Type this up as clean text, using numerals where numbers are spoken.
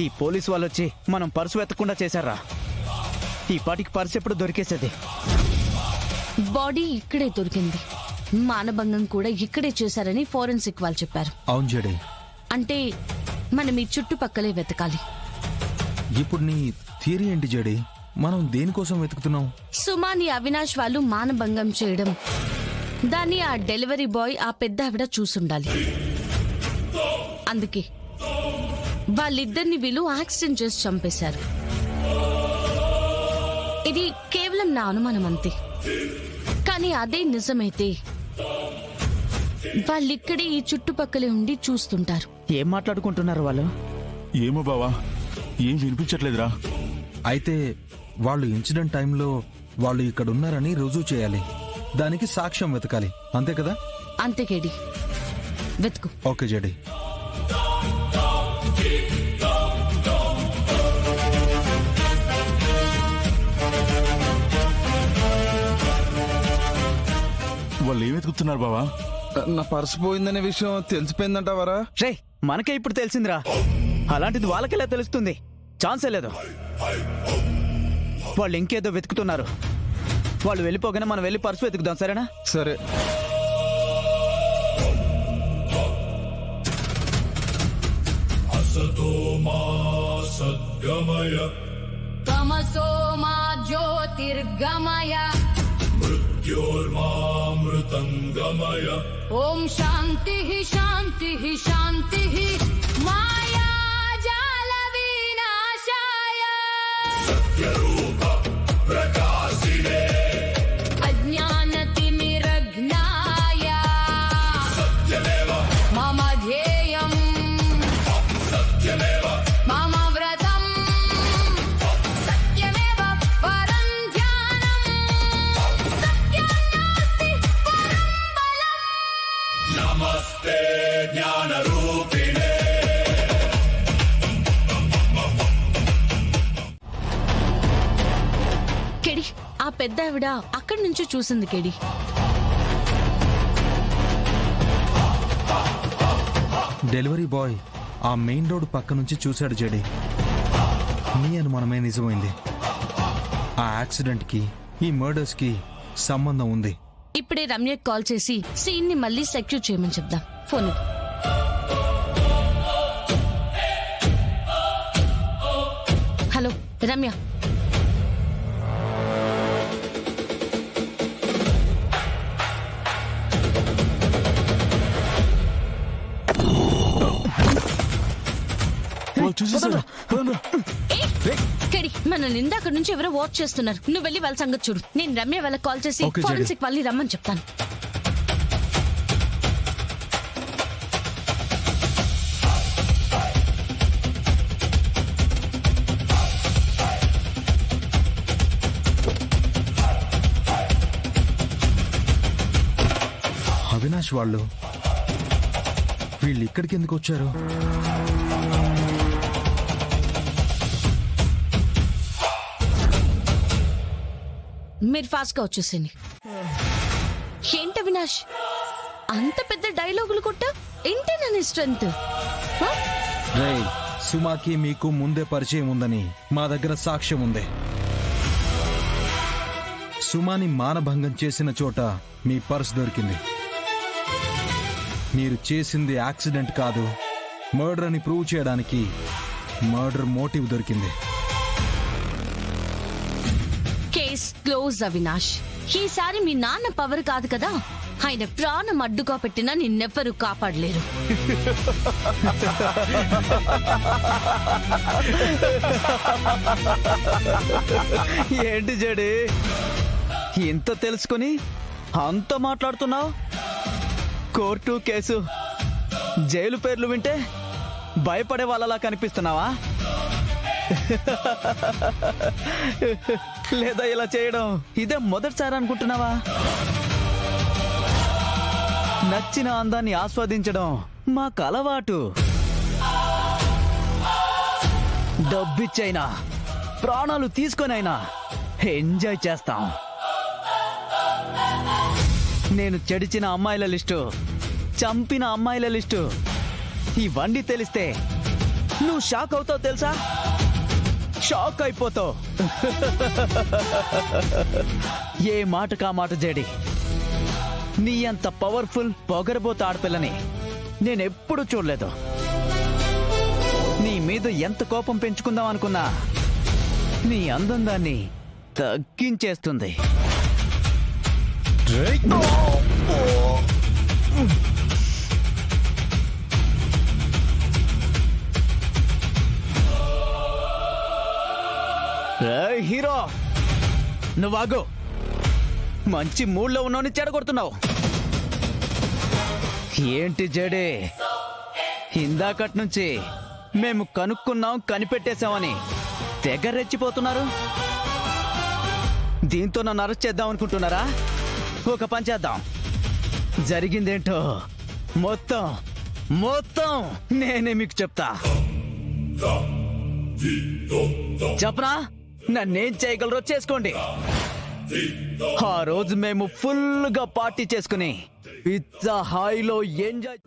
ఈ పోలీసు వాళ్ళు వచ్చి మనం పర్సు వెతకుండా చేశారా? ఈ పాటికి పర్సు ఎప్పుడు దొరికేసేది. బాడీ ఇక్కడే దొరికింది, మానభంగం కూడా ఇక్కడే చేశారని ఫోరెన్సిక్ వాళ్ళు చెప్పారు. అవును జడే. అంటే మనం ఈ చుట్టుపక్కలే వెతకాలి. ఇప్పుడు నీ థియరీ ఏంటి జడే? మనం దేనికోసం వెతుకుతున్నాం? సుమాని అవినాష్ వాళ్ళు మానభంగం చేయడం, దాన్ని ఆ డెలివరీ బాయ్ ఆ పెద్ద ఆవిడ చూసుండాలి. అందుకే వాళ్ళిద్దరిని వీళ్ళు యాక్సిడెంట్ చేసి చంపేశారు. ఇది కేవలం నా అనుమానం అంతే. కానీ అదే నిజమైతే వాళ్ళిక్కడే ఈ చుట్టుపక్కలే ఉండి చూస్తుంటారు. ఏం మాట్లాడుకుంటున్నారు వాళ్ళు? ఏమో బావా, ఏం వినిపించట్లేదురా. అయితే వాళ్ళు ఇన్సిడెంట్ టైంలో వాళ్ళు ఇక్కడ ఉన్నారని రుజువు చేయాలి. దానికి సాక్ష్యం వెతకాలి, అంతే కదా? అంతే కేడి, వెతుకు. ఓకే జడే. వాళ్ళు ఏం వెతుకుతున్నారు బావా? నా పర్సు పోయిందనే విషయం తెలిసిపోయిందంటావరా? రే, మనకే ఇప్పుడు తెలిసిందిరా. అలాంటిది వాళ్ళకెలా తెలుస్తుంది? ఛాన్సే లేదు. వాళ్ళు ఇంకేదో వెతుకుతున్నారు. వాళ్ళు వెళ్ళిపోగానే మనం వెళ్ళి పర్సు వెతుకుదాం, సరేనా? సరే. తమసో మా జ్యోతిర్గమయ మృత్యోర్మామృతంగమయ. ఓం శాంతి శాంతి శాంతి మాయా జాల వినాశాయ సత్యరూప ప్రకాశినే అజ్ఞానతిమిరజ్ఞాయ సత్యమేవ మమ ధ్యేయం సత్యమేవ మమ వ్రతం సత్యమేవ పరం ధ్యానం సత్యం నాస్తి పరం బలం. నమస్తే జ్ఞానరూపిణే. కెడి, ఆ పెద్ద ఆవిడ అక్కడి నుంచి చూసింది కెడి. డెలివరీ బాయ్ ఆ మెయిన్ రోడ్ పక్క నుంచి చూశాడు జడే. నీ అనుమానమే నిజమైంది. ఆ యాక్సిడెంట్కి ఈ మర్డర్స్కి సంబంధం ఉంది. ఇప్పుడే రమ్యకి కాల్ చేసి సీన్ ని మళ్ళీ సెక్యూర్ చేయమని చెప్దాం. ఫోన్ ఇవ్వు. హలో రమ్య, వాళ్ళు చూసేసారా? కెడి, మనల్ని ఇందాక నుంచి ఎవరో వాచ్ చేస్తున్నారు. నువ్వు వెళ్ళి వాళ్ళ సంగతి చూడు. నేను రమ్య వాళ్ళకి కాల్ చేసి Okay, ఫోరెన్సిక్ వాళ్ళని రమ్మని చెప్తాను. అవినాష్ వీళ్ళు ఇక్కడికి ఎందుకు వచ్చారు? మీరు ఫాస్ట్ గా వచ్చేసేయండి. ఏంటి అవినాష్, అంత పెద్ద డైలాగులు కొట్టా? ఏంటేనా నీ స్ట్రెంత్? రేయ్, సుమాకి మీకు ముందే పరిచయం ఉందని మా దగ్గర సాక్ష్యం ఉంది. సుమాని మానభంగం చేసిన చోట మీ పర్స్ దొరికింది. మీరు చేసింది యాక్సిడెంట్ కాదు, మర్డర్ అని ప్రూవ్ చేయడానికి మర్డర్ మోటివ్ దొరికింది. Case close Avinash. ఈసారి మీ నాన్న పవర్ కాదు కదా, ఆయన ప్రాణం అడ్డుగా పెట్టినా నిన్నెవ్వరూ కాపాడలేరు. ఏంటి జడి, ఇంత తెలుసుకుని అంత మాట్లాడుతున్నావు? కోర్టు కేసు జైలు పేర్లు వింటే భయపడే వాళ్ళలా కనిపిస్తున్నావా? లేదా ఇలా చేయడం ఇదే మొదటిసారి అనుకుంటున్నావా? నచ్చిన అందాన్ని ఆస్వాదించడం మాకు అలవాటు. డబ్బిచ్చైనా ప్రాణాలు తీసుకొనైనా ఎంజాయ్ చేస్తాం. నేను చెడిచిన అమ్మాయిల లిస్టు, చంపిన అమ్మాయిల లిస్టు ఇవన్నీ తెలిస్తే నువ్వు షాక్ అవుతావు తెలుసా? షాక్ అయిపోతావు. ఏ మాటకా మాట జేడి. నీ అంత పవర్ఫుల్ పొగరబోత ఆడపిల్లని నేనెప్పుడు చూడలేదు. నీ మీద ఎంత కోపం పెంచుకుందాం అనుకున్నా నీ అందం దాన్ని తగ్గించేస్తుంది. ఏయ్ హీరో, నువ్వాగు. మంచి మూడ్లో ఉన్నావు, చెడగొడుతున్నావు. ఏంటి జడే, ఇందాకటి నుంచి మేము కనుక్కున్నాం, కనిపెట్టేశామని తెగ రెచ్చిపోతున్నారు. దీంతో నన్ను అరెస్ట్ చేద్దాం అనుకుంటున్నారా? ఒక పని చేద్దాం. జరిగిందేంటో మొత్తం మొత్తం నేనే మీకు చెప్తా. చెప్పనా? నన్నేం చేయగలరో చేసుకోండి. ఆ రోజు మేము ఫుల్గా పార్టీ చేసుకుని పిజ్జా హాయిలో ఎంజాయ్